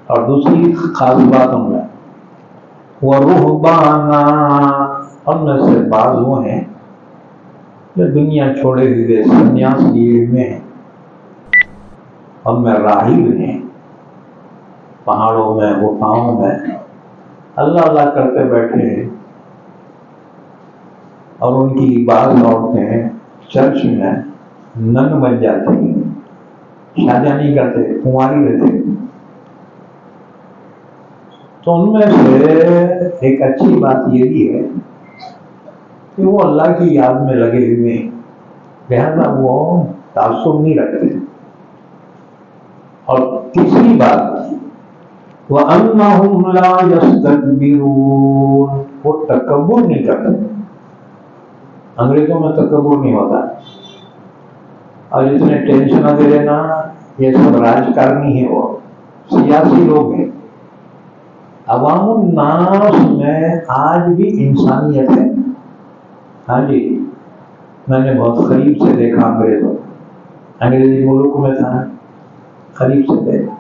اور دوسری خاص بات ان میں وَرُهْبَانًا، ان میں سے بعض وہ ہیں جو دنیا چھوڑے ہوئے سنیاس لیے ہوئے ہیں، ان میں راہب ہیں، پہاڑوں میں غفاؤں میں اللہ اللہ کرتے بیٹھے ہیں، اور ان کی بعض عورتیں چرچ میں نن بن جاتی ہیں، شادیاں نہیں کرتے، کنواری رہتے۔ تو ان میں سے ایک اچھی بات یہ بھی ہے کہ وہ اللہ کی یاد میں لگے ہوئے ہیں، لہذا وہ تعصب نہیں رکھتے۔ اور تیسری بات وَأَنَّهُمْ لَا يَسْتَكْبِرُونَ، وہ تکبر نہیں کرتے۔ انگریزوں میں تکبر نہیں ہوتا، اور جتنے ٹینشن دے لینا یہ سب راجکارنی ہے، وہ سیاسی لوگ ہیں۔ عوام الناس میں آج بھی انسانیت ہے۔ ہاں جی، میں نے بہت قریب سے دیکھا انگریزی ملک میں تھا، قریب سے دیکھا،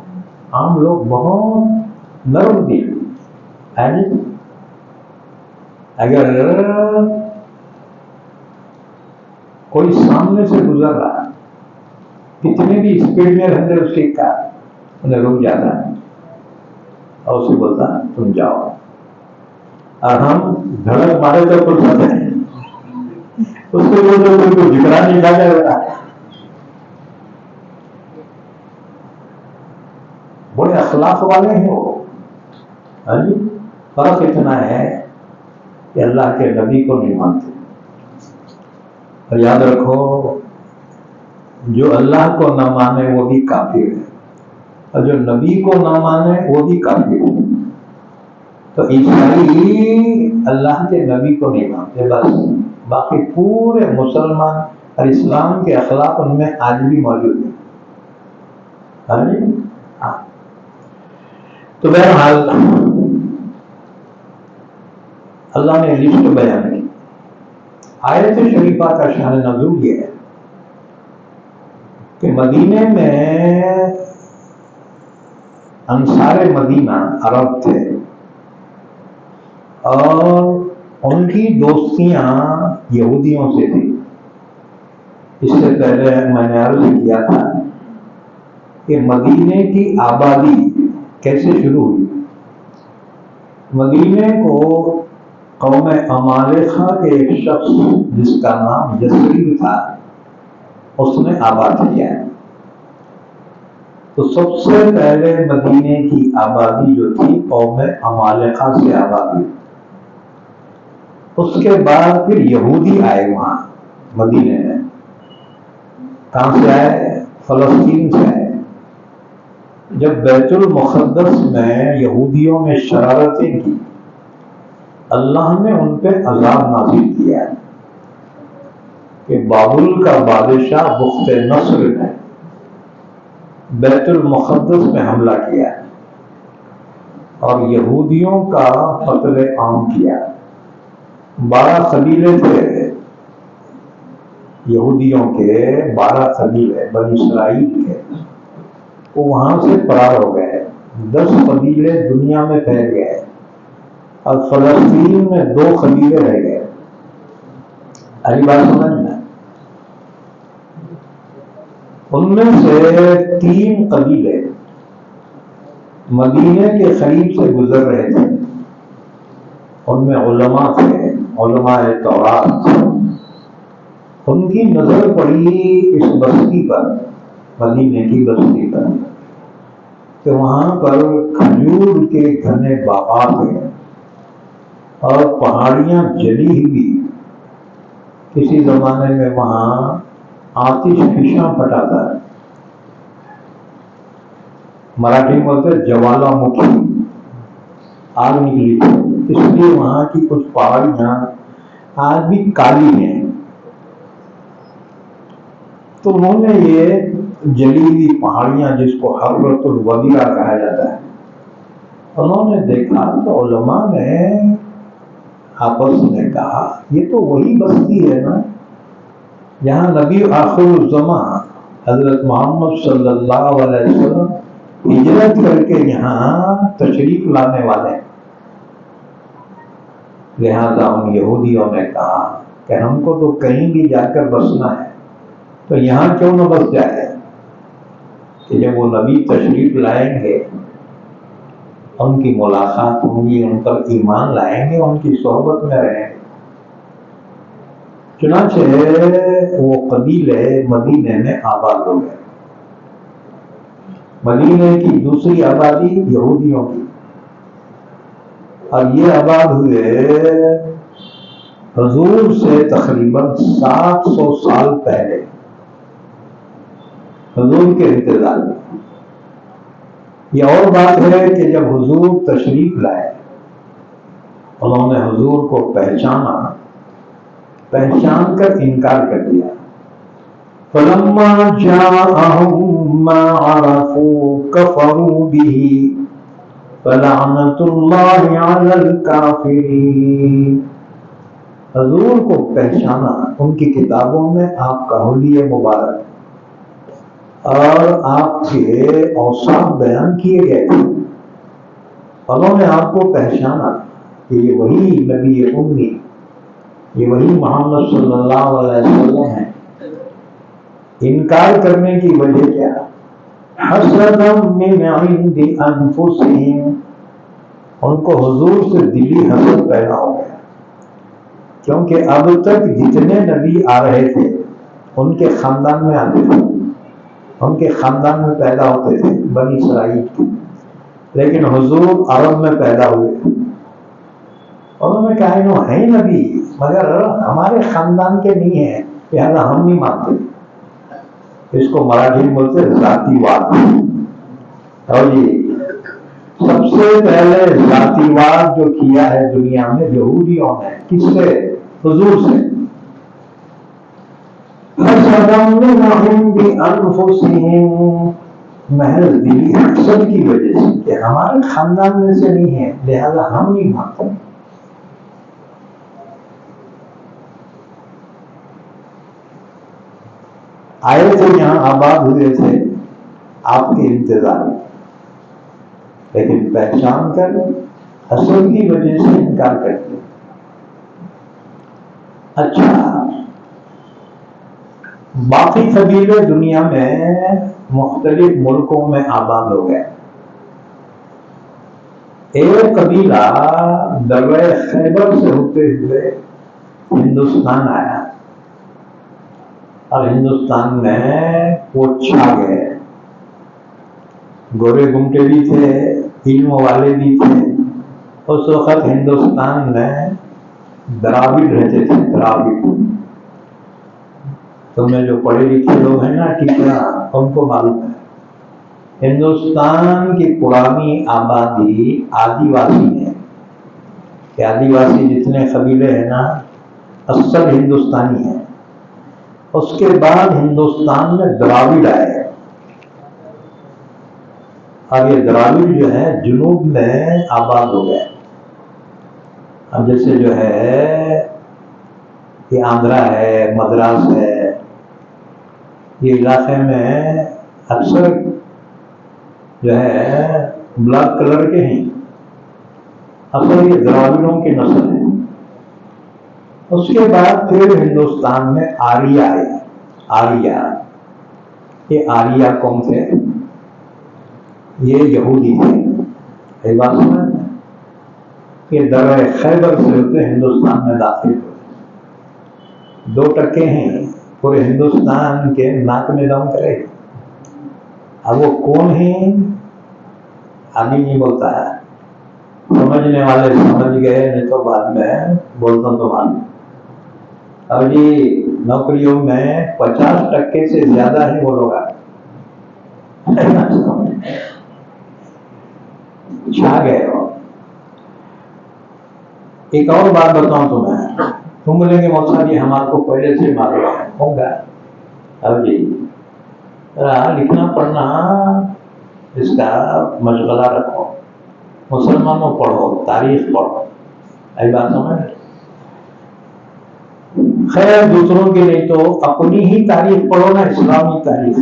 عام لوگ بہت نرم دل ہیں۔ اگر کوئی سامنے سے گزر رہا، کتنے بھی اسپیڈ میں رہتے اس کی کار، انہیں رک جاتا ہے اور اسے بولتا تم جاؤ، اور ہم دھڑک مارے تو کچھ سکتے ہیں، اس کو بولتے کوئی جھگڑا نہیں کھا جائے گا۔ بڑے اخلاق والے ہیں وہ۔ ہاں جی، فرق اتنا ہے کہ اللہ کے نبی کو نہیں مانتے۔ اور یاد رکھو، جو اللہ کو نہ مانے وہ بھی کافر ہے، اور جو نبی کو نہ مانے وہ بھی کافر ہے۔ تو عیسائی اللہ کے نبی کو نہیں مانتے بس، باقی پورے مسلمان اور اسلام کے اخلاق ان میں آج بھی موجود ہیں۔ ہاں جی، ہاں۔ تو بہرحال اللہ نے لسٹ بیان کی۔ آیت شریفہ کا شان نزول یہ ہے کہ مدینے میں انصار مدینہ عرب تھے، اور ان کی دوستیاں یہودیوں سے تھی۔ اس سے پہلے میں نے عرض کیا تھا کہ مدینے کی آبادی کیسے شروع ہوئی۔ مدینے کو قوم عمالقہ کے ایک شخص جس کا نام یثرب تھا، اس نے آباد کیا۔ تو سب سے پہلے مدینے کی آبادی جو تھی قوم عمالقہ سے آباد ہوئی۔ اس کے بعد پھر یہودی آئے وہاں مدینے میں۔ کہاں سے آئے؟ فلسطین سے آئے۔ جب بیت المقدس میں یہودیوں نے شرارتیں کی، اللہ نے ان پہ عذاب نازل کیا کہ بابل کا بادشاہ بخت نصر نے بیت المقدس میں حملہ کیا اور یہودیوں کا قتل عام کیا۔ 12 قبیلے تھے یہودیوں کے، 12 قبیلے بنی اسرائیل کے، وہ وہاں سے فرار ہو گئے۔ 10 قبیلے دنیا میں پھیل گئے، اور فلسطین میں 2 قبیلے رہ گئے۔ اگلی بات سمجھنا، ان میں سے 3 قبیلے مدینے کے قریب سے گزر رہے تھے، ان میں علماء تھے، علماء تورات۔ ان کی نظر پڑی اس بستی پر، مدینے کی بستی پر، کہ وہاں پر کھجور کے گھنے باغات ہیں اور پہاڑیاں جلی ہوئی۔ کسی زمانے میں وہاں آتش فشاں پھٹا تھا، مراٹھی میں بولتے جوالا مکھی، آگ نکلی تھی، اس لیے وہاں کی کچھ پہاڑیاں آج بھی کالی ہیں۔ تو انہوں نے یہ جلی ہوئی پہاڑیاں، جس کو حرۃ الودیعہ کہا جاتا ہے، انہوں نے دیکھا تو علماء نے آپس میں کہا یہ تو وہی بستی ہے نا جہاں نبی آخر الزمان حضرت محمد صلی اللہ علیہ وسلم ہجرت کر کے یہاں تشریف لانے والے ہیں. لہذا ان یہودیوں نے کہا کہ ہم کو تو کہیں بھی جا کر بسنا ہے تو یہاں کیوں نہ بس جائے کہ جب وہ نبی تشریف لائیں گے، ان کی ملاقات ہوگی، ان پر ایمان لائیں گے، ان کی صحبت میں رہیں گے. چنانچہ وہ قبیلے مدینے میں آباد ہو گئے. مدینے کی دوسری آبادی یہودیوں کی، اور یہ آباد ہوئے حضور سے تقریباً 700 سال پہلے، حضور کے انتظار میں. یہ اور بات ہے کہ جب حضور تشریف لائے، انہوں نے حضور کو پہچانا، پہچان کر انکار کر دیا. فَلَمَّا جَاءَهُم مَّا عَرَفُوا كَفَرُوا بِهِ فَلَعْنَةُ اللَّهِ عَلَى الْكَافِرِينَ. حضور کو پہچانا، ان کی کتابوں میں آپ کا حلیہ مبارک اور آپ کے اوصاف بیان کیے گئے تھے. انہوں نے آپ کو پہچانا کہ یہ وہی نبی امی، یہ وہی محمد صلی اللہ علیہ وسلم ہے. انکار کرنے کی وجہ کیا؟ حسدا من عند انفسهم. ان کو حضور سے دلی حسد پیدا ہو گیا، کیونکہ اب تک جتنے نبی آ رہے تھے ان کے خاندان میں آتے تھے، ان کے خاندان میں پیدا ہوتے تھے، بنی اسرائیل کی. لیکن حضور عرب میں پیدا ہوئے. انہوں نے کہا انہوں ہیں نبی مگر ہمارے خاندان کے نہیں ہیں، لہذا ہم نہیں مانتے. اس کو مراٹھی میں بولتے ذاتی واد. اور یہ سب سے پہلے ذاتی واد جو کیا ہے دنیا میں یہودیوں نے. کس سے؟ حضور سے. محض دلی حسد کی وجہ سے کہ ہمارے خاندان میں سے نہیں ہے، لہذا ہم نہیں مانتے. آئے تھے یہاں، آباد ہوئے تھے آپ کے انتظار میں، لیکن پہچان کر حسد کی وجہ سے انکار کرتے. اچھا، باقی قبیلے دنیا میں مختلف ملکوں میں آباد ہو گئے. ایک قبیلہ درہ خیبر سے ہوتے ہوئے ہندوستان آیا اور ہندوستان میں وہ چھا گئے. گورے گمٹے بھی تھے، علم والے بھی تھے. اس وقت ہندوستان میں دراوڑ رہتے تھے. دراوڑ تم میں جو پڑھے لکھے لوگ ہیں نا ٹیچر، ان کو معلوم ہے ہندوستان کی پرانی آبادی آدیواسی ہے. کہ آدیواسی جتنے قبیلے ہیں نا اصل ہندوستانی ہیں. اس کے بعد ہندوستان میں دراوڑ آئے، اور یہ دراوڑ جو ہے جنوب میں آباد ہو گئے. اب جیسے جو ہے یہ آندھرا ہے، مدراس ہے، یہ علاقے میں اکثر جو ہے بلیک کلر کے ہیں. اصل یہ دراوڑوں کی نسل ہے. اس کے بعد پھر ہندوستان میں آریہ آئے. آریہ، یہ آریہ کون تھے؟ یہ یہودی تھے. یہ بات سمجھ، یہ درہ خیبر سے ہوتے ہندوستان میں داخل ہوئے. 2% ہیں پورے ہندوستان کے ناک میں دم کرے. اب وہ کون ہیں ابھی نہیں بولتا ہے. سمجھنے والے سمجھ گئے، نہیں تو بعد میں بولتا تو مان. اب جی نوکریوں میں 50% سے زیادہ ہے وہ لوگ چھا گئے ہو. ایک اور بات بتاؤں تمہیں، تم بولیں گے موسیٰ جی ہمارے کو پہلے سے معلوم ہے. ہوگا. اب جی لکھنا پڑھنا اس کا مشغلہ رکھو. مسلمانوں پڑھو، تاریخ پڑھو. ایسی بات سمجھ. خیر دوسروں کی نہیں تو اپنی ہی تاریخ پڑھو نا، اسلامی تاریخ.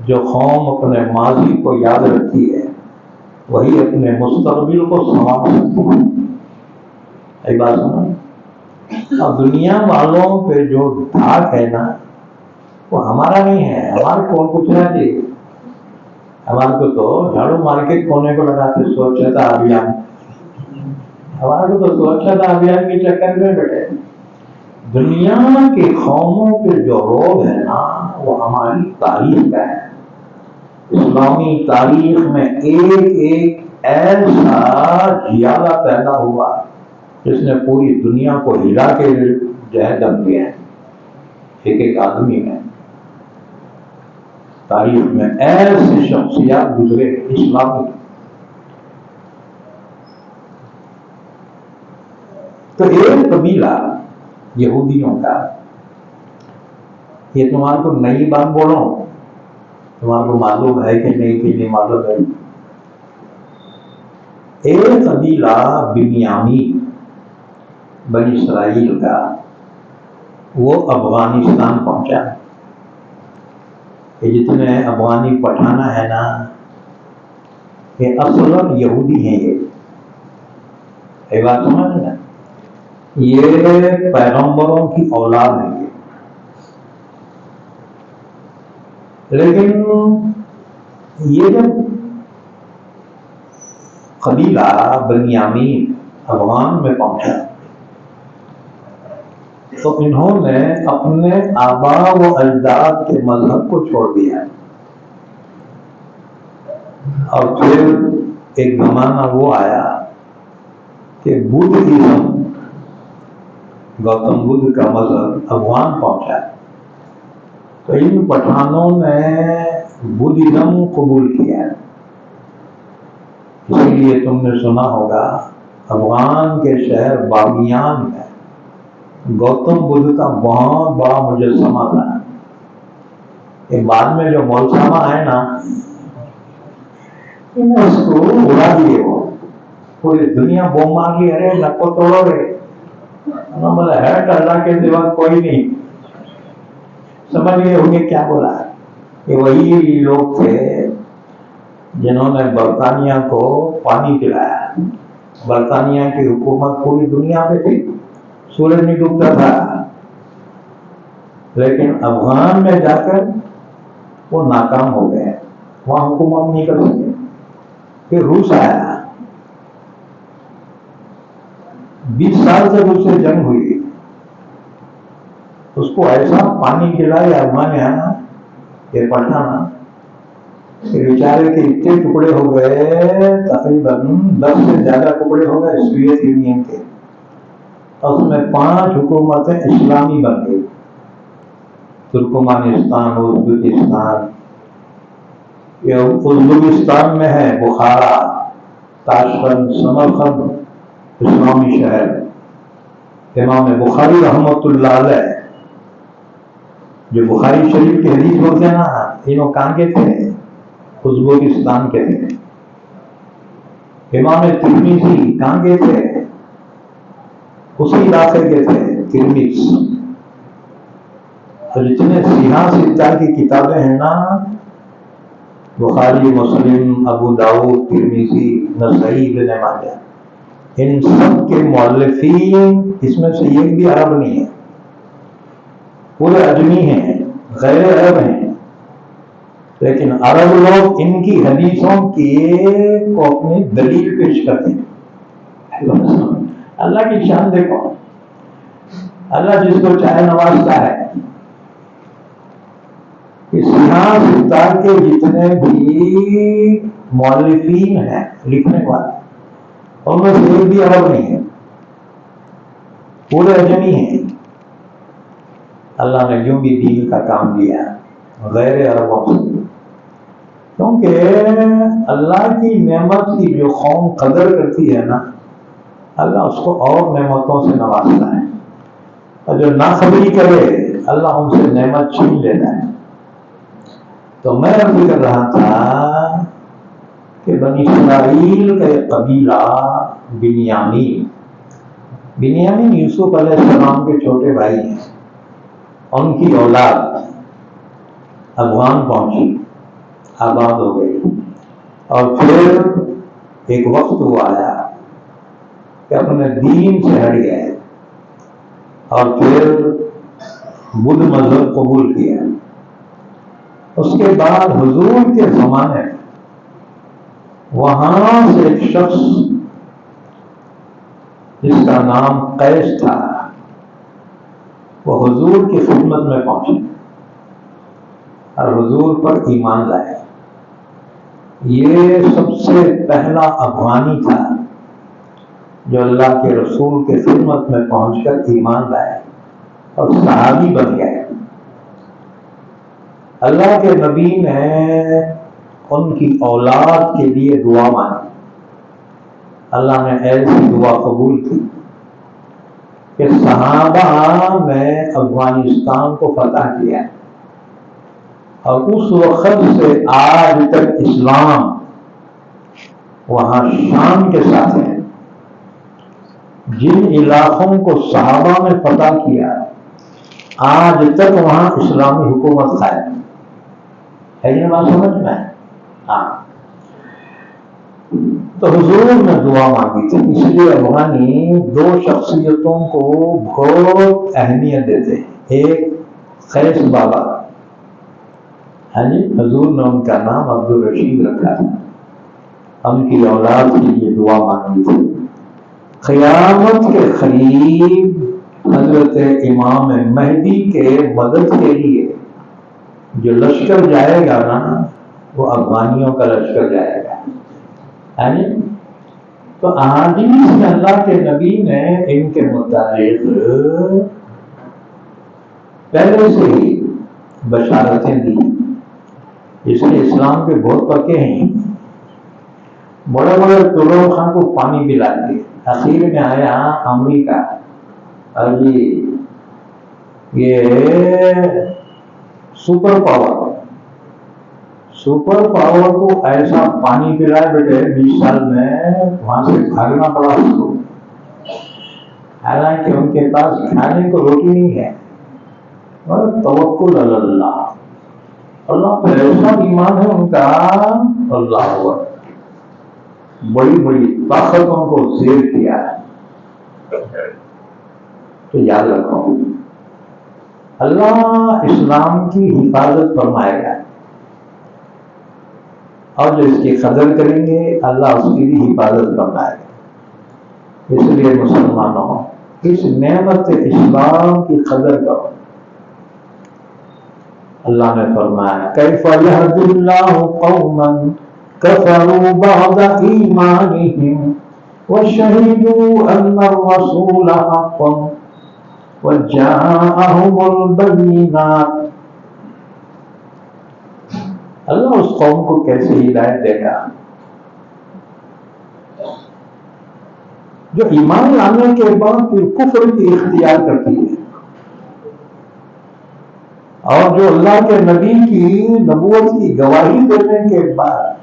جو قوم اپنے ماضی کو یاد رکھتی ہے وہی اپنے مستقبل کو سنوار سکتی ہے۔ ایک بات سنا، اب دنیا والوں پہ جو دھاک ہے نا وہ ہمارا نہیں ہے، ہمارے کون پوچھنا چاہیے؟ ہمارے کو تو جھاڑو مار کے کونے کو لگاتے سوچھتا ابھیان، ہمارے کو تو سوچھتا ابھیان کے چکر میں بیٹھے۔ دنیا کی قوموں پہ جو روگ ہے نا وہ ہماری تاریخ کا ہے۔ اسلامی تاریخ میں ایک ایک ایسا جیادہ پیدا ہوا جس نے پوری دنیا کو ہلا کے جو ہے دم دیا ہے۔ ایک ایک آدمی میں تاریخ میں ایسے شخصیات گزرے اسلامی۔ تو ایک قبیلہ یہودیوں کا، یہ تمہارے کو نئی بات بولو، تمہارے کو معلوم ہے کہ نہیں معلوم ہے؟ ایک قبیلہ بنیامین بنی اسرائیل کا، وہ افغانستان پہنچا۔ یہ جتنے افغانی پٹھانا ہے نا یہ اصل یہودی ہیں۔ یہ بات سمجھ نا، یہ پیغمبروں کی اولاد ہیں، لیکن یہ جب قبیلہ بنیامین افغان میں پہنچا تو انہوں نے اپنے آباء و اجداد کے مذہب کو چھوڑ دیا، اور پھر ایک زمانہ وہ آیا کہ بدھ ازم، گوتم بدھ کا مذہب افغان پہنچا، تو ان پٹھانوں نے بدھ ازم قبول کیا۔ اسی لیے تم نے سنا ہوگا افغان کے شہر بامیان میں گوتم بدھ کا بہت بڑا مجسمہ تھا۔ یہ بعد میں جو مولسامہ ہے نا اس کو اڑا دیے، وہ پوری دنیا بوم مار لی، ارے نکو توڑو رے، بولے ہے اللہ کے سوا کوئی نہیں۔ سمجھ گئے ہوں گے کیا بولا؟ یہ وہی لوگ تھے جنہوں نے برطانیہ کو پانی پلایا۔ برطانیہ کی حکومت پوری دنیا پہ تھی، سورج نہیں ڈوبتا تھا، لیکن افغان میں جا کر وہ ناکام ہو گئے، وہاں حکومت نہیں کر سکے۔ پھر روس آیا، 20 سال تک اس سے جنگ ہوئی، اس کو ایسا پانی کھلایا افغان ہے نا یہ پٹھانا کہ بیچارے کے اتنے ٹکڑے ہو گئے، تقریباً 10 سے زیادہ ٹکڑے ہو گئے سوویت یونین کے، اس میں 5 حکومتیں اسلامی بن گئی، ترکمانستان، ازبکستان، یہ ازبکستان میں ہے بخارا، تاشقند، سمرقند اسلامی شہر، امام بخاری رحمۃ اللہ علیہ جو بخاری شریف کی حدیث بولتے ہیں نا، تینوں کہاں کے تھے؟ ازبکستان کے تھے۔ امام ترمذی کہاں کے تھے؟ اسی علاقے کے تھے، ترمذ۔ اور جتنے سیاہ ستہ کی کتابیں ہیں نا، بخاری، مسلم، ابو داؤد، ترمذی، نسائی، ابن ماجہ، ان سب کے مؤلفین اس میں سے ایک بھی عرب نہیں ہے، پورے عجمی ہیں، غیر عرب ہیں، لیکن عرب لوگ ان کی حدیثوں کو اپنی دلیل پیش کرتے ہیں۔ اللہ کی شان دیکھو، اللہ جس کو چاہے نوازتا ہے۔ سیاہ ستار کے جتنے بھی مؤلفین ہیں، لکھنے والے، ان میں سے ایک بھی عرب نہیں ہے، پورے عجمی ہیں۔ اللہ نے یوں بھی دین کا کام دیا غیر عربوں سے، کیونکہ اللہ کی نعمت کی جو قوم قدر کرتی ہے نا، اللہ اس کو اور نعمتوں سے نوازتا ہے، اور جو ناخبری کرے اللہ ان سے نعمت چھین لیتا ہے۔ تو میں عرض کر رہا تھا کہ بنی اسرائیل کا ایک قبیلہ بنیامین یوسف علیہ السلام کے چھوٹے بھائی ہیں، ان کی اولاد افغان پہنچی، آباد ہو گئی. اور پھر ایک وقت وہ آیا کہ اپنے دین سے ہٹ گئے اور پھر بدھ مذہب قبول کیا. اس کے بعد حضور کے زمانے میں وہاں سے ایک شخص جس کا نام قیس تھا وہ حضور کی خدمت میں پہنچے اور حضور پر ایمان لائے. یہ سب سے پہلا افغانی تھا جو اللہ کے رسول کے خدمت میں پہنچ کر ایمان لائے اور صحابی بن گئے. اللہ کے نبی نے ان کی اولاد کے لیے دعا مانگی. اللہ نے ایسی دعا قبول کی کہ صحابہ نے افغانستان کو فتح کیا اور اس وقت سے آج تک اسلام وہاں شان کے ساتھ ہے. جن علاقوں کو صحابہ نے فتح کیا آج تک وہاں اسلامی حکومت قائم ہے. یہ بات سمجھ میں؟ ہاں. تو حضور نے دعا مانگی تھی. اس لیے افغانی دو شخصیتوں کو بہت اہمیت دیتے ہیں. ایک قیس بابا، ہاں جی، حضور نے ان کا نام عبد الرشید رکھا تھا. ان کی اولاد کے لیے دعا مانگی تھی. قیامت کے قریب حضرت امام مہدی کے مدد کے لیے جو لشکر جائے گا نا وہ افغانیوں کا لشکر جائے گا. تو احادیث میں اللہ کے نبی نے ان کے متعلق پہلے سے ہی بشارتیں دی. اس لیے اسلام کے بہت پکے ہیں. بڑے بڑے طلوع خان کو پانی پلا کے اخیر میں آیا امریکہ. اور یہ سپر پاور کو ایسا پانی پلائے بیٹے 20 سال میں وہاں سے بھاگنا پڑا اس کو. حالانکہ ان کے پاس کھانے کو روٹی نہیں ہے اور توکل اللہ، اللہ پہ ایسا ایمان ہے ان کا. اللہ اکبر. بڑی بڑی طاقتوں کو زیر کیا ہے. تو یاد رکھو اللہ اسلام کی حفاظت فرمائے گا اور جو اس کی قدر کریں گے اللہ اس کی بھی حفاظت فرمائے گا. اس لیے مسلمانوں اس نعمت اسلام کی قدر کرو. اللہ نے فرمایا کیف یہدی اللہ قوما کفروا بعد ایمانہم وشہدوا ان الرسول حق وجاءہم البینات. اللہ اس قوم کو کیسے ہدایت دے گا جو ایمان لانے کے بعد پھر کفر کی اختیار کرتی ہے اور جو اللہ کے نبی کی نبوت کی گواہی دینے کے بعد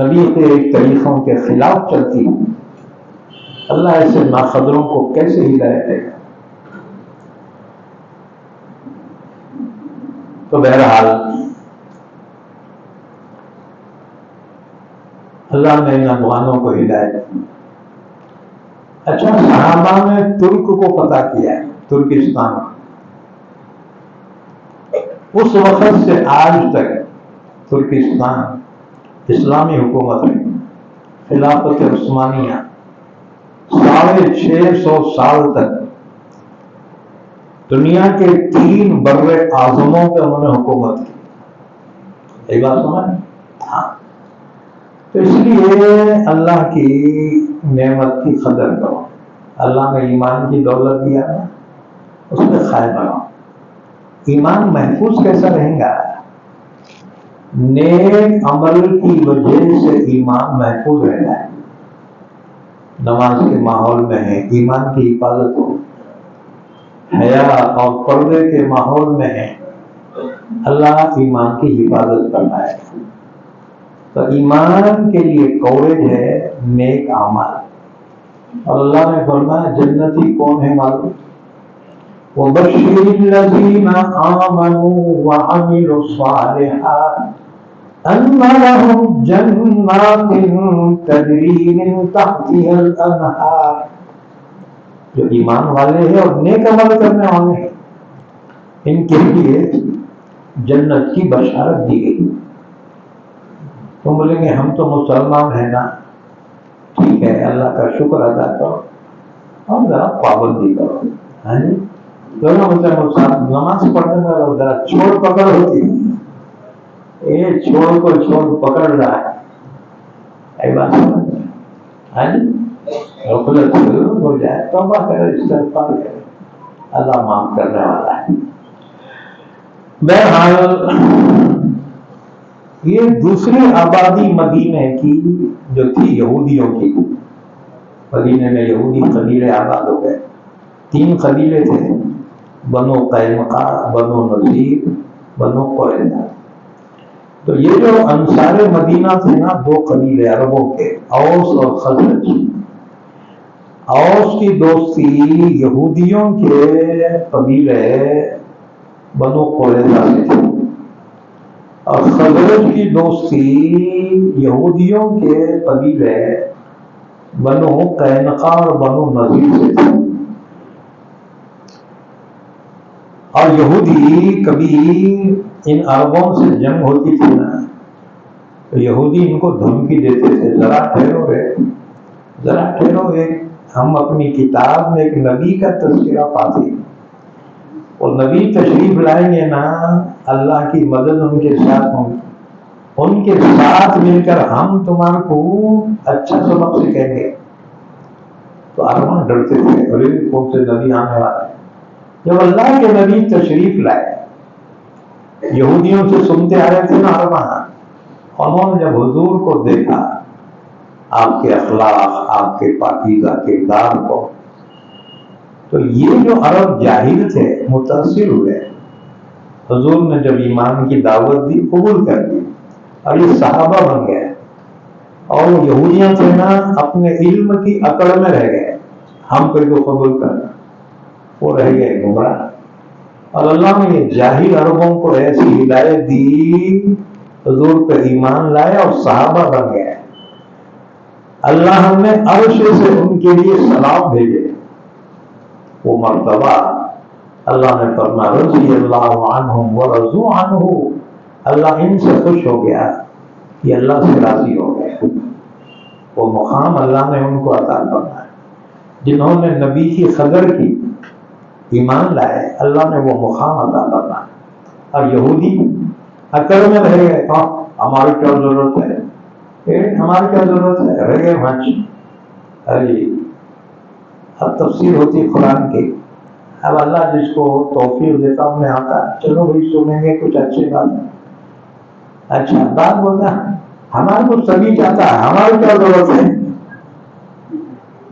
نبی کے طریقوں کے خلاف چلتی ہے. اللہ ایسے ناقدروں کو کیسے ہدایت دے گا؟ تو بہرحال اللہ نے ان افغانوں کو ہدایت دی. اچھا، صحابہ نے ترک کو فتح کیا ہے، ترکستان. اس وقت سے آج تک ترکستان اسلامی حکومت ہے. خلافت عثمانیہ 650 سال تک دنیا کے 3 بر اعظموں پہ انہوں نے حکومت کی. یہ بات سمجھ؟ ہاں. تو اس لیے اللہ کی نعمت کی قدر کرو. اللہ نے ایمان کی دولت دیا نا، اس میں قائم رہو. ایمان محفوظ کیسا رہے گا؟ نیک عمل کی وجہ سے ایمان محفوظ رہتا ہے. نماز کے ماحول میں ہے ایمان کی حفاظت ہو، حیا اور پردے کے ماحول میں ہے اللہ ایمان کی حفاظت کرنا ہے. تو ایمان کے لیے کوریج ہے نیک اعمال. اور اللہ نے فرمایا جنتی کون ہے معلوم؟ وَبَشِّرِ الَّذِينَ آمَنُوا وَعَمِلُوا الصَّالِحَاتِ ان لهم جنات تجری من تحتها الانہار، جو ایمان والے ہیں اور نیک عمل کرنے والے ہیں ان کے لیے جنت کی بشارت دی گئی۔ تم بولیں گے ہم تو مسلمان ہیں نا، ٹھیک ہے، اللہ کا شکر ادا کرو اور ذرا پابندی کرو، ہاں جی، دونوں نماز پڑھنے والا ذرا چھوڑ پکڑ ہوتی ہے، یہ چھوڑ کو چھوڑ پکڑ رہا ہے، ایک بات سمجھ میں، ہاں جی، غفلت ہو جائے توبہ کرے، استغفار کرے، اللہ معاف کرنے والا ہے۔ بہرحال یہ دوسری آبادی مدینے کی جو تھی یہودیوں کی، مدینے میں یہودی قبیلے آباد ہو گئے، 3 قبیلے تھے، بنو قینقاع، بنو نذیر، بنو قریظہ۔ تو یہ جو انصار مدینہ تھے نا، 2 قبیلے عربوں کے، اوس اور خزرج۔ اوس کی دوستی یہودیوں کے قبیلے بنو قریظہ سے تھی، اور خزرج کی دوستی یہودیوں کے قبیلے بنو قینقاع اور بنو نذیر سے تھی۔ اور یہودی کبھی ان عربوں سے جنگ ہوتی تھی نا، تو یہودی ان کو دھمکی دیتے تھے، ذرا ٹھہرو رے، ذرا ٹھہرو، ہم اپنی کتاب میں ایک نبی کا تذکرہ پاتے ہیں، اور نبی تشریف لائیں گے نا، اللہ کی مدد ان کے ساتھ ہوں، ان کے ساتھ مل کر ہم تمہارے کو اچھا سبق سکھائیں گے۔ تو عرب ڈرتے تھے، ارے کون سے نبی آنے والا ہے۔ جب اللہ کے نبی تشریف لائے، یہودیوں سے سنتے آ رہے تھے نا عرب، انہوں نے جب حضور کو دیکھا، آپ کے اخلاق، آپ کے پاکیزہ کردار کو، تو یہ جو عرب جاہل تھے متاثر ہوئے، حضور نے جب ایمان کی دعوت دی، قبول کر دی، اور یہ صحابہ بن گئے، اور وہ یہودیاں تھے نا، اپنے علم کی اکڑ میں رہ گئے، ہم کو جو قبول کرنا، وہ رہ گئے گمراہ۔ اور اللہ نے یہ جاہل عربوں کو ایسی ہدایت دی، حضور پہ ایمان لائے اور صحابہ بن گئے۔ اللہ نے عرش سے ان کے لیے سلام بھیجے، وہ مرتبہ اللہ نے فرمایا رضی اللہ عنہم ورضوا عنہ، اللہ ان سے خوش ہو گیا، یہ اللہ سے راضی ہو گئے۔ وہ مقام اللہ نے ان کو عطا فرمایا، جنہوں نے نبی کی قدر کی، ایمان لائے، اللہ نے وہ مقام عطا فرمایا۔ اور یہودی اکڑ میں رہ گئے، ہماری کیا ضرورت ہے، ہماری کیا ضرورت ہے، رہ گئے مچ۔ اب تفسیر ہوتی قرآن کی، اب اللہ جس کو توفیق دیتا ہوں میں آتا، چلو بھائی سنیں گے کچھ اچھی بات، اچھا بات بولنا، ہمارے کو سبھی چاہتا ہے، ہماری کیا ضرورت ہے۔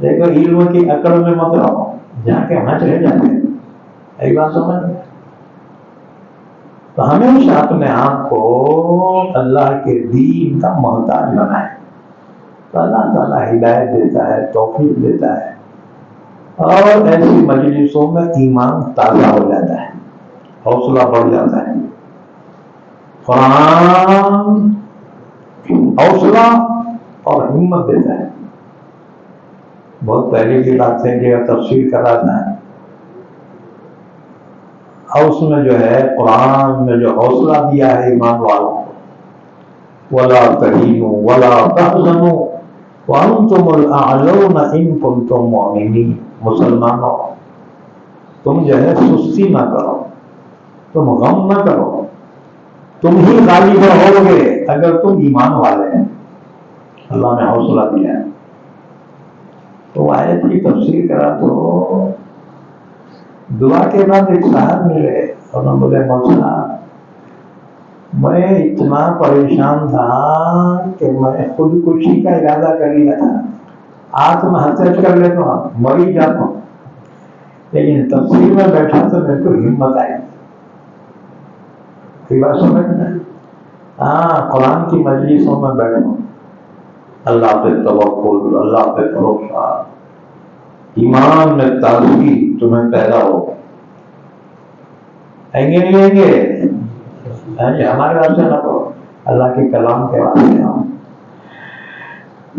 دیکھو علم کی اکڑ میں مت رہو، جا کے ہنچ رہ جاتے ہیں، ایک بات سمجھ۔ تو ہمیشہ اپنے آپ کو اللہ کے دین کا محتاج بنائے، تو اللہ تعالیٰ ہدایت دیتا ہے، توفیق دیتا ہے، اور ایسی مجلسوں میں ایمان تازہ ہو جاتا ہے، حوصلہ بڑھ جاتا ہے۔ قرآن حوصلہ اور ہمت دیتا ہے۔ بہت پہلے کی بات ہے کہ تفسیر کر رہا تھا، اور اس میں جو ہے قرآن میں جو حوصلہ دیا ہے ایمان والوں کو، وَلَا تَهِنُوا وَلَا تَحْزَنُوا وَأَنْتُمُ الْأَعْلَوْنَ إِن كُنتُم مُؤْمِنِينَ، مسلمانوں تم جو ہے سستی نہ کرو، تم غم نہ کرو، تم ہی غالب ہو گے اگر تم ایمان والے ہیں، اللہ نے حوصلہ دیا ہے۔ تو آیت کی تفسیر کرا تو دعا کے بعد ایک صاحب ملے، اور انہوں نے بولے مولانا میں اتنا پریشان تھا کہ میں خودکشی کا ارادہ کر لیا تھا، آتم ہتیا کر لیتا ہوں، مر ہی جاتا ہوں، لیکن تفسیر میں بیٹھا تو میرے کو ہمت آئی۔ یہ بات سمجھنا، ہاں قرآن کی مجلسوں میں بیٹھو، اللہ پہ توکل، اللہ پہ بھروسہ، ایمان میں تازگی تمہیں پیدا ہو، آئیں گے نہیں آئیں گے، ہمارے بات سے نہ کہو، اللہ کے کلام کے واسطے ہوں۔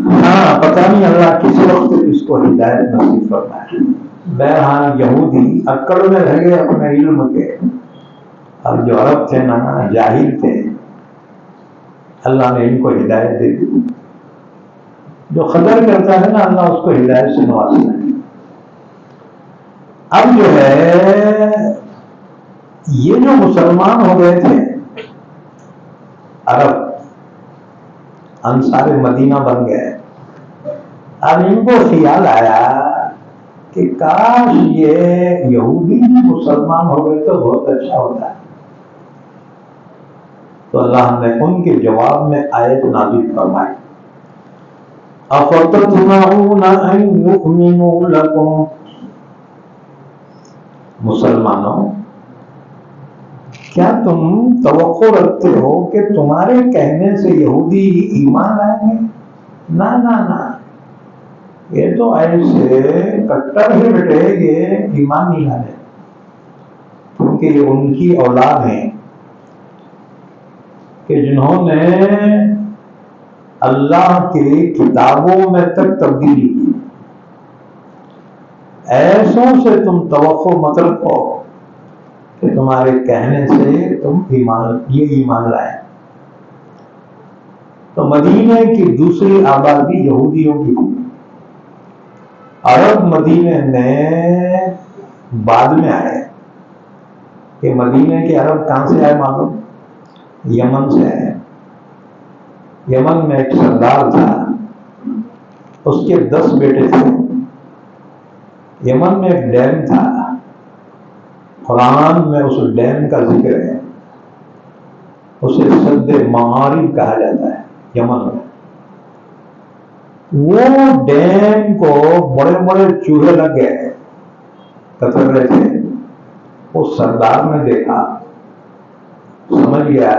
ہاں پتہ نہیں اللہ کس وقت اس کو ہدایت نصیب فرمائے۔ بہرحال یہودی اکڑ میں رہ گئے اپنے علم کے، اب جو عرب تھے نا جاہل تھے، اللہ نے ان کو ہدایت دے دی۔ جو قدر کرتا ہے نا اللہ اس کو ہدایت سے نوازتا ہے۔ اب جو ہے یہ جو مسلمان ہو گئے تھے عرب، انصار مدینہ بن گئے، اب ان کو خیال آیا کہ کاش یہ یہودی بھی مسلمان ہو گئے تو بہت اچھا ہوتا ہے۔ تو اللہ نے ان کے جواب میں آیت نازل فرمائی، اَفَتَطْمَعُونَ أَن يُؤْمِنُوا لَكُمْ، مسلمانوں کیا تم توقع رکھتے ہو کہ تمہارے کہنے سے یہودی ایمان لائیں گے؟ نہ نہ نہ، یہ تو ایسے کٹر ہی بیٹے یہ ایمان نہیں لائے، کیونکہ یہ ان کی اولاد ہیں کہ جنہوں نے اللہ کی کتابوں میں تک تبدیلی کی۔ ایسوں سے تم توقع مت رکھو کہ تمہارے کہنے سے تم ایمان لائیں۔ تو مدینے کی دوسری آبادی یہودیوں کی تھی۔ عرب مدینے میں بعد میں آئے، کہ مدینے کے عرب کہاں سے آئے معلوم؟ یمن سے آئے۔ یمن میں ایک سردار تھا، اس کے 10 بیٹے تھے۔ یمن میں ایک ڈیم تھا، قرآن میں اس ڈیم کا ذکر ہے، اسے سد معارب کہا جاتا ہے یمن میں۔ وہ ڈیم کو بڑے بڑے چوہے لگ گئے، کتر رہے تھے۔ اس سردار نے دیکھا، سمجھ گیا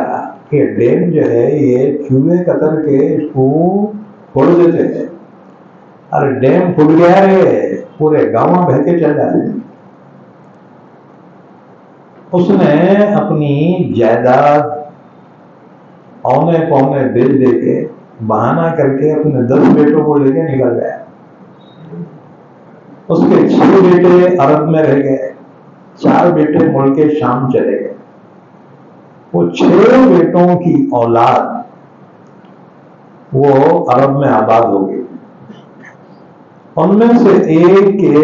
کہ ڈیم جو ہے یہ چوہے کتر کے اس کو پھوڑ دیتے تھے، اور ڈیم پھٹ گیا ہے پورے گاؤں بہہ کے چل جاتے تھے۔ اس نے اپنی جائیداد اونے پونے بیچ دے کے بہانہ کر کے اپنے 10 بیٹوں کو لے کے نکل گیا۔ اس کے 6 بیٹے عرب میں رہ گئے، 4 بیٹے ملک شام چلے گئے۔ وہ 6 بیٹوں کی اولاد وہ عرب میں آباد ہو گئی۔ ان میں سے ایک کے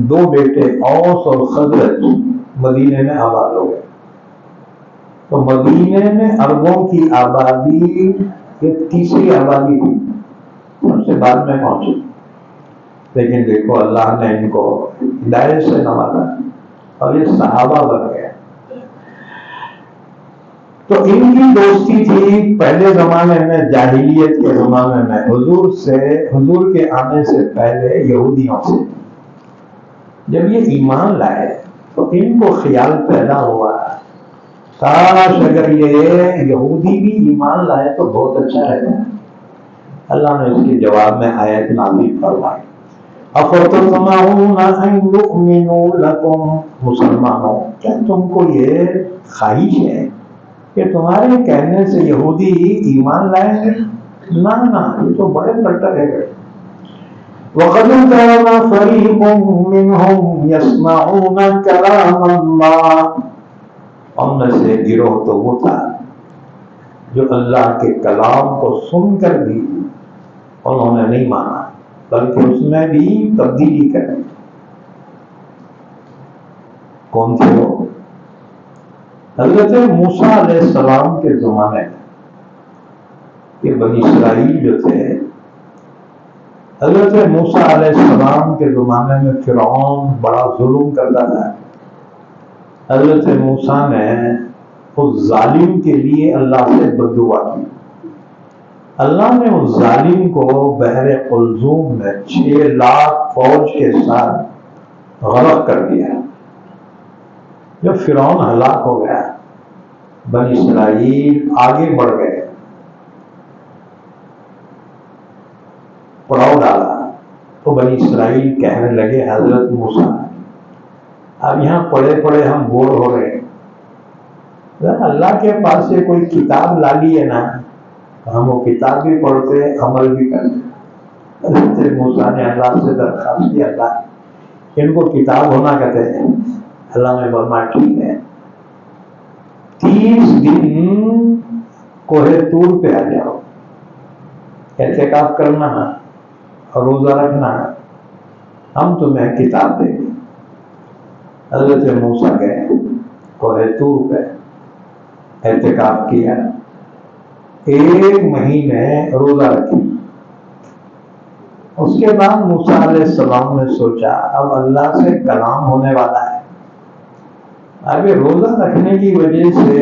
2 بیٹے اوس اور خزرج مدینے میں آباد ہو گئے۔ تو مدینے میں عربوں کی آبادی یہ تیسری آبادی تھی، سب سے بعد میں پہنچی۔ لیکن دیکھو اللہ نے ان کو ہدایت سے نوازا اور یہ صحابہ بن گئے۔ تو ان کی دوستی تھی پہلے زمانے میں، جاہلیت کے زمانے میں، حضور کے آنے سے پہلے یہودیوں سے۔ جب یہ ایمان لائے تو ان کو خیال پیدا ہوا کاش اگر یہ یہودی بھی ایمان لائے تو بہت اچھا رہتا ہے۔ اللہ نے اس کے جواب میں آیت نازل فرمائی، اَفَتَطْمَعُونَ أَن يُؤْمِنُوا لَكُمْ، مسلمانوں کیا تم کو یہ خواہش ہے کہ تمہارے کہنے سے یہودی ایمان لائیں گے؟ نہ نہ، یہ تو بڑے کٹر ہے۔ وَقَدْ كَانَ فَرِيقٌ مِّنْهُمْ يَسْمَعُونَ كَلَامَ اللَّهِ، ان میں سے گروہ تو وہ تھا جو اللہ کے کلام کو سن کر بھی انہوں نے نہیں مانا، بلکہ اس میں بھی تبدیلی کریں۔ کون تھے وہ؟ حضرت موسیٰ علیہ السلام کے زمانے میں یہ بنی اسرائیل جو تھے، حضرت موسیٰ علیہ السلام کے زمانے میں فرعون بڑا ظلم کرتا تھا۔ حضرت موسیٰ نے اس ظالم کے لیے اللہ سے بد دعا کی۔ اللہ نے اس ظالم کو بحر قلزوم میں 6 لاکھ فوج کے ساتھ غرق کر دیا۔ جب فرعون ہلاک ہو گیا، بنی اسرائیل آگے بڑھ گئے، پڑاؤ ڈالا، تو بنی اسرائیل کہنے لگے حضرت موسیٰ اب یہاں پڑے پڑے ہم بور ہو رہے ہیں، اللہ کے پاس سے کوئی کتاب لا لیے نا، ہم وہ کتاب بھی پڑھتے عمل بھی کرتے۔ حضرت موسیٰ نے اللہ سے درخواست کی، اللہ ان کو کتاب ہونا کہتے ہیں۔ اللہ نے فرمایا ٹھیک ہے، 30 دن کوہ طور پہ آ جاؤ، اعتکاف کرنا اور روزہ رکھنا، ہم تمہیں کتاب دیں گے۔ حضرت موسیٰ گئے کوہ طور پہ، اعتکاف کیا، 1 مہینے روزہ رکھی۔ اس کے بعد موسیٰ علیہ السلام نے سوچا اب اللہ سے کلام ہونے والا ہے، اب روزہ رکھنے کی وجہ سے،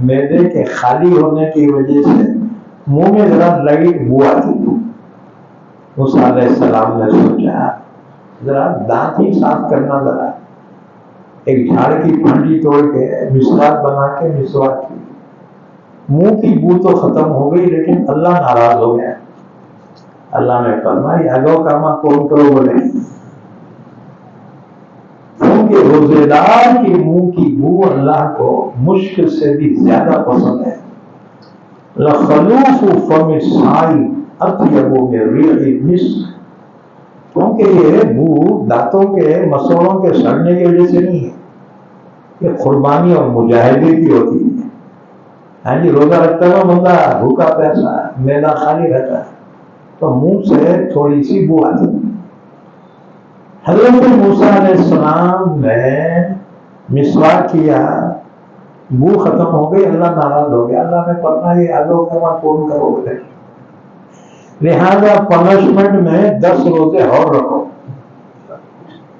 معدے کے خالی ہونے کی وجہ سے منہ میں ذرا لگی بو آتی۔ موسیٰ علیہ السلام نے سوچا ذرا دانت ہی صاف کرنا، ذرا ایک جھاڑ کی پھنڈی توڑ کے مسواک بنا کے مسواک کی، منہ کی بو تو ختم ہو گئی، لیکن اللہ ناراض ہو گیا۔ اللہ نے فرمایا اگو کاما کون کرو بولے، کیونکہ روزے دار کی منہ کی بو اللہ کو مشک سے بھی زیادہ پسند ہے۔ لخلوف فم الصائم اطیب من ریح المسک، کیونکہ یہ بو دانتوں کے مسوڑوں کے سڑنے کی وجہ سے نہیں ہے، یہ قربانی اور مجاہدے کی ہوتی ہے۔ ہاں جی، روزہ رکھتا ہے بندہ بھوکا پیاسا، معدہ خالی رہتا ہے تو منہ سے تھوڑی سی بو آتی۔ حضرت موسیٰ علیہ السلام نے مسواک کیا، بو ختم ہو گئی، اللہ ناراض ہو گیا۔ اللہ نے فرمایا یہ آگو کما کون کرو گے، لہذا پنشمنٹ میں 10 روزے اور رکھو۔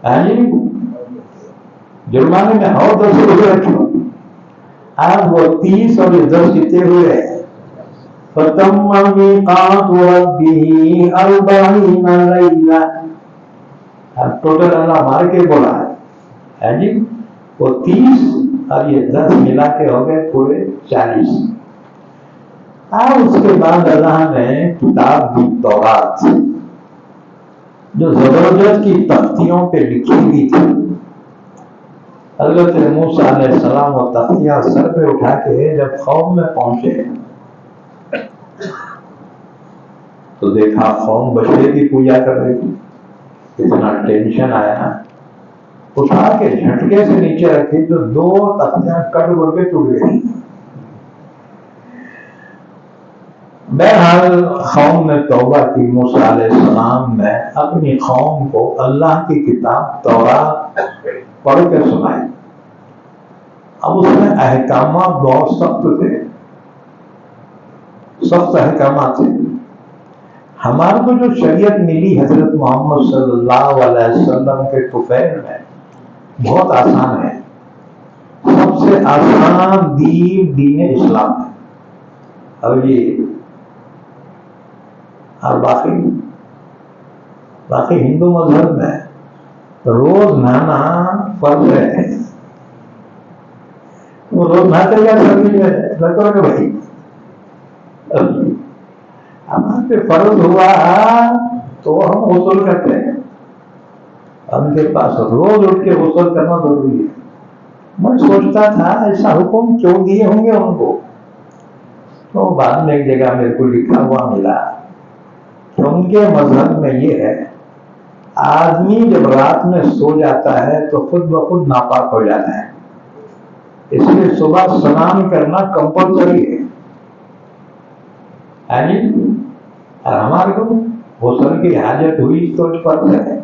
ہاں جی، جرمانے میں اور 10 روزے رکھو۔ اب وہ 30 اور 10 کتنے ہوئے؟ فَتَمَّ مِيقَاتُ رَبِّهِ 40 لَيْلَةً، اب ٹوٹل اللہ مار کے بولا ہے جی، وہ 30 اور یہ 10 ملا کے ہو گئے پورے 40۔ اب اس کے بعد اللہ نے کتاب دی تورات، جو زبردست کی تختیوں پہ لکھی ہوئی تھی۔ حضرت موسیٰ علیہ السلام وہ تختیاں سر پہ اٹھا کے جب قوم میں پہنچے تو دیکھا قوم بچڑے کی پوجا کر رہی تھی۔ اتنا ٹینشن آیا، اٹھا کے جھٹکے سے نیچے رکھی تو 2 تختیاں کٹ بڑھ کے ٹوٹ گئی۔ بہرحال قوم نے توبہ کی، موسیٰ علیہ السلام نے اپنی قوم کو اللہ کی کتاب تورات پڑھ کے سنائی۔ اب اس میں احکامات بہت سخت تھے، سخت احکامات تھے۔ ہمارے کو جو شریعت ملی حضرت محمد صلی اللہ علیہ وسلم کے طفیل میں بہت آسان ہے۔ سب سے آسان دین اسلام ہے، اور یہ اور باقی ہندو مذہب میں روز نہانا فرض ہے۔ وہ روز نہاتے کیا سبھی میں رکھو کہ بھائی ہمارے پہ فرض ہوا تو ہم غسل کرتے ہیں، ان کے پاس روز اٹھ کے غسل کرنا ضروری ہے۔ میں سوچتا تھا ایسا حکم کیوں دیے ہوں گے ان کو، تو بعد میں ایک جگہ میرے کو لکھا ہوا ملا کہ ان کے مذہب میں یہ ہے آدمی جب رات میں سو جاتا ہے تو خود بخود ناپاک ہو جاتا ہے، اس لیے صبح سنان کرنا کمپلسری ہے۔ اور ہمارے کو غسل کی حاجت ہوئی تو فرض ہے،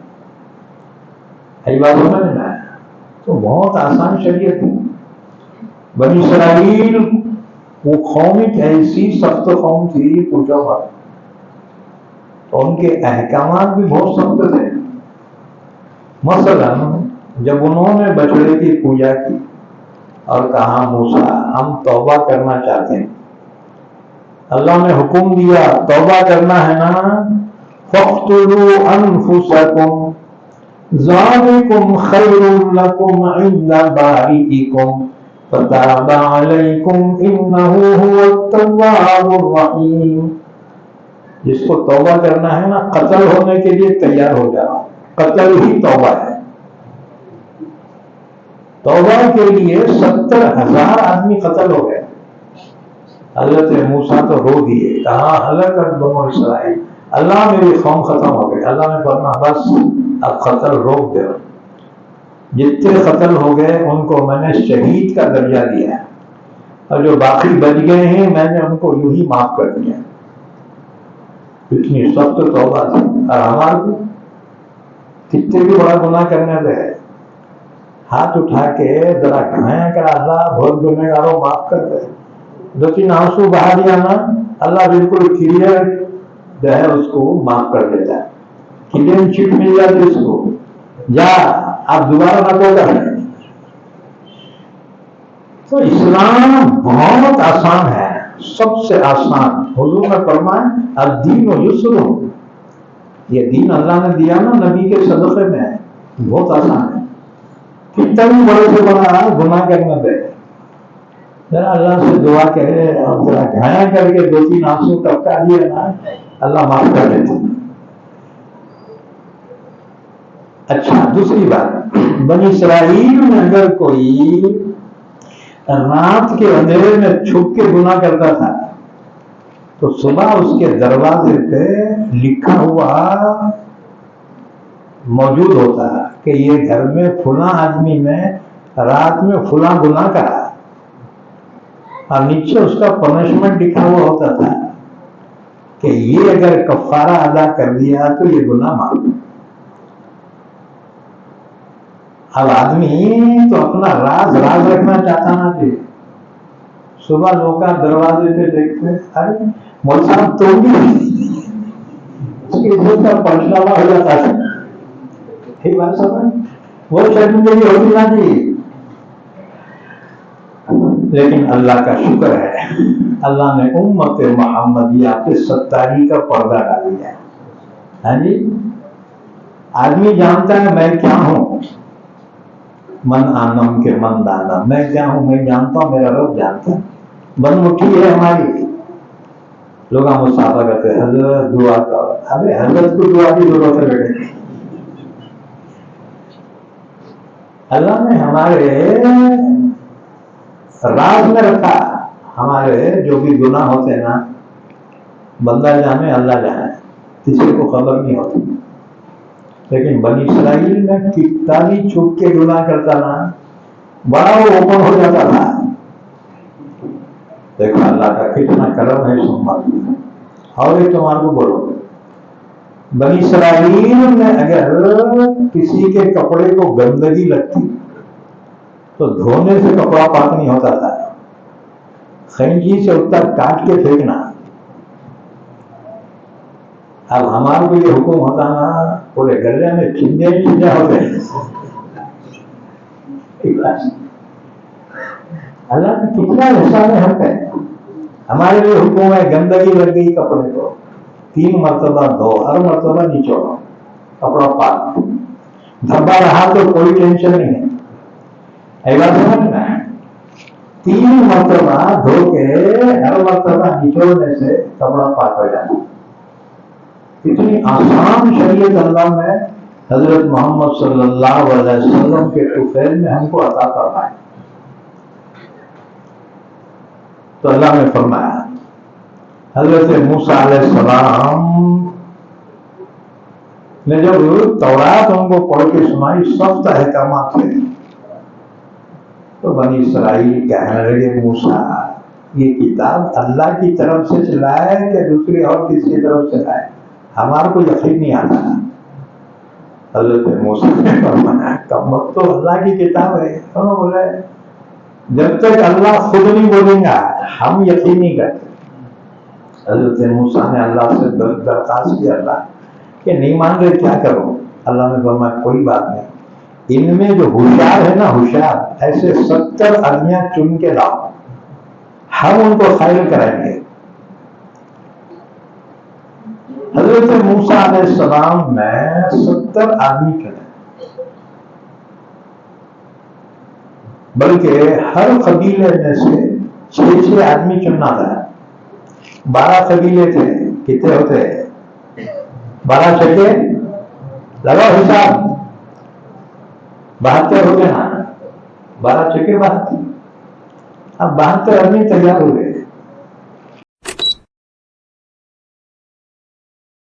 یہ بات سمجھنا ہے۔ تو بہت آسان شریعت ہے۔ بنی اسرائیل وہ قوم ایک ایسی سخت قوم تھی، پوچھو بات، تو ان کے احکامات بھی بہت سخت تھے۔ مثلا جب انہوں نے بچڑے کی پوجا کی اور کہا موسیٰ ہم توبہ کرنا چاہتے ہیں، اللہ نے حکم دیا توبہ کرنا ہے نا، فَاقْتُلُوا أَنفُسَكُمْ ذَلِكُمْ خَيْرٌ لَكُمْ عِندَ بَارِئِكُمْ فَتَابَ عَلَيْكُمْ إِنَّهُ هُوَ التَّوَّابُ الرَّحِيمُ۔ جس کو توبہ کرنا ہے نا، قتل ہونے کے لیے تیار ہو جاؤ، قتل ہی توبہ ہے۔ توبہ کے لیے 70,000 آدمی قتل ہو گئے. حضرت موسیٰ تو رو دیے, کہا ہلاکت بنو اسرائیل, اللہ میری قوم ختم ہو گئی. اللہ نے فرمایا بس اب قتل روک دو. جتنے قتل ہو گئے ان کو میں نے شہید کا درجہ دیا, اور جو باقی بچ گئے ہیں میں نے ان کو یوں ہی معاف کر دیا. اتنی سخت توبہ تھی. اور ہمارے کو کتنے بھی بڑا گناہ کرنے پہ ہاتھ اٹھا کے ذرا گھایا کر اللہ بہت گنہگاروں معاف کر دے, 2-3 آنسو بہا دیا نا, اللہ بالکل کلیئر جو ہے اس کو معاف کر دیتا ہے. کلین چٹ مل جاتی اس کو, جا آپ دوبارہ نہ کو کریں. تو اسلام بہت آسان ہے, سب سے آسان. حضور نے فرمایا الدین یسر, یہ دین اللہ نے دیا نا نبی کے صدقے میں, بہت آسان ہے. کتنا بھی بڑے سے بڑا گناہ کرنے پہ ذرا اللہ سے دعا کرے اور ذرا گھایا کر کے 2-3 آنسو ٹپکا دیے نا, اللہ معاف کر دیتے. اچھا دوسری بات, بنی اسرائیل میں اگر کوئی رات کے اندھیرے میں چھپ کے گناہ کرتا تھا تو صبح اس کے دروازے پہ لکھا ہوا موجود ہوتا کہ یہ گھر میں فلاں آدمی نے رات میں فلاں گناہ کرا, اور نیچے اس کا پنشمنٹ لکھا ہوا ہوتا تھا کہ یہ اگر کفارہ ادا کر دیا تو یہ گناہ معاف. اب آدمی تو اپنا راز رکھنا چاہتا نا جی. صبح لوگ دروازے پہ دیکھتے ارے مول صاحب تو بھی پنچنامہ ہو جاتا ہے. ٹھیک بات سمجھ, وہ شرمندگی ہوتی نا جی. لیکن اللہ کا شکر ہے, اللہ نے امت محمدیہ پہ 27 کا پردہ ڈال دیا. ہاں جی, آدمی جانتا ہے میں کیا ہوں, من آنم کے من دانا, میں کیا ہوں میں جانتا ہوں, میرا رب جانتا ہے. بن مٹھی ہے ہماری. لوگ مصافحہ کرتے حضرت دعا کرو, ابے حضرت کو دعا کی ضرورت ہے بیٹے. اللہ نے ہمارے راز میں رکھا. ہمارے جو بھی گناہ ہوتے ہیں نا, بندہ جانے اللہ جانے, کسی کو خبر نہیں ہوتی. لیکن بنی اسرائیل میں کتنا بھی چھپ کے گناہ کرتا نا, بڑا وہ اوپن ہو جاتا تھا. دیکھو اللہ کا کتنا کرم ہے سمت. اور ایک تمہارے کو بولو, بنی اسرائیل میں اگر کسی کے کپڑے کو گندگی لگتی تو دھونے سے کپڑا پاک نہیں ہوتا تھا, خینچی سے اتنا کاٹ کے پھینکنا. اب ہمارے کو یہ حکم ہوتا نا, پورے گلے میں چندے ہوتے. اللہ کا کتنا احسان حق ہے. ہمارے لیے حکم ہے گندگی لگ گئی کپڑے کو 3 مرتبہ دھو, ہر مرتبہ نچوڑو, کپڑا پاک. دھبا رہا تو کوئی ٹینشن نہیں ہے. ایسا سمجھنا ہے, 3 مرتبہ دھو کے ہر مرتبہ نچوڑنے سے کپڑا پاک ہو جاتا. اتنی آسان شریعت اللہ میں حضرت محمد صلی اللہ علیہ وسلم کے طفیل میں ہم کو عطا فرمائے. تو اللہ نے فرمایا حضرت موسیٰ علیہ السلام نے جب تورات ان کو پڑھ کے سنائی, سخت احکامات تھے, تو بنی اسرائیل کہنے لگے موسیٰ یہ کتاب اللہ کی طرف سے چلائے کہ دوسری اور کسی کی طرف سے لائے, ہمارے کو یقین نہیں آتا. حضرت موسیٰ نے فرمایا کم وقت تو اللہ کی کتاب ہے. انہوں بولے جب تک اللہ خود نہیں بولیں گا ہم یقین نہیں کرتے. حضرت موسیٰ نے اللہ سے درخواست کی, اللہ کہ نہیں مان رہے کیا کرو. اللہ نے فرمایا کوئی بات نہیں, ان میں جو ہوشیار ہے نا, ہوشیار ایسے 70 آدمیاں چن کے لاؤ, ہم ان کو فائل کرائیں گے. حضرت موسیٰ علیہ السلام نے 70 آدمی چنے, بلکہ ہر قبیلے میں سے 6 آدمی چننا تھا. 12 قبیلے تھے, کتنے ہوتے 12 چھکے لگاؤ حساب, 72 ہوتے نا. 12 چکے 72. اب 72 آدمی تیار ہوئے.